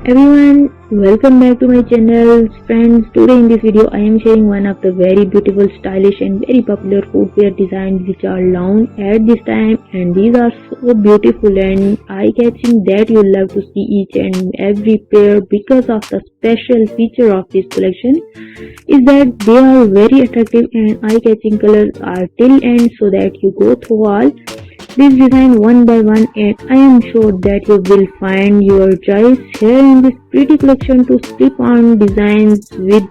Everyone, welcome back to my channel. Friends, today in this video I am sharing one of the very beautiful, stylish and very popular footwear designs which are launched at this time, and these are so beautiful and eye-catching that you love to see each and every pair because of the special feature of this collection is that they are very attractive and eye-catching. Colors are till end so that you go through all this design one by one, and I am sure that you will find your choice here in this pretty collection to slip on designs with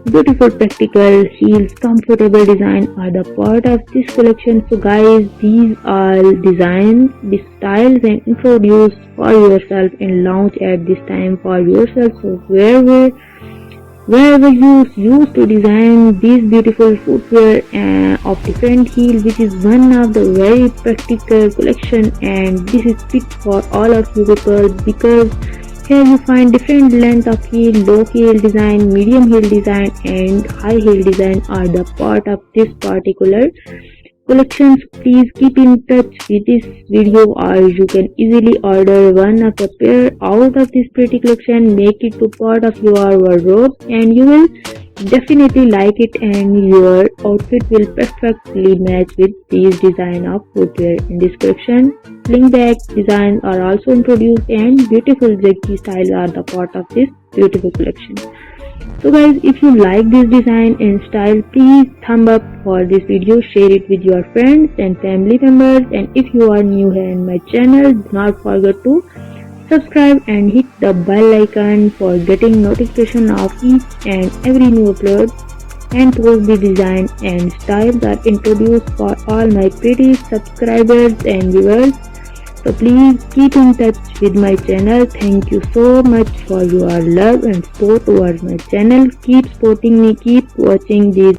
beautiful practical heels. Comfortable design are the part of this collection. So guys, these are designs, the styles and introduced for yourself and launch at this time for yourself. So wherever you used to design these beautiful footwear of different heels, which is one of the very practical collection, and this is fit for all of you people because here you find different length of heel, low heel design, medium heel design and high heel design are the part of this particular collections. Please keep in touch with this video or you can easily order one of the pair out of this pretty collection, make it to part of your wardrobe and you will definitely like it and your outfit will perfectly match with these design of footwear. In this collection, sling back designs are also introduced and beautiful zigzag styles are the part of this beautiful collection. So guys, if you like this design and style, please thumb up for this video, share it with your friends and family members, and if you are new here in my channel, do not forget to subscribe and hit the bell icon for getting notification of each and every new upload and post. The design and styles are introduced for all my pretty subscribers and viewers. So please keep in touch with my channel. Thank you so much for your love and support towards my channel. Keep supporting me, keep watching these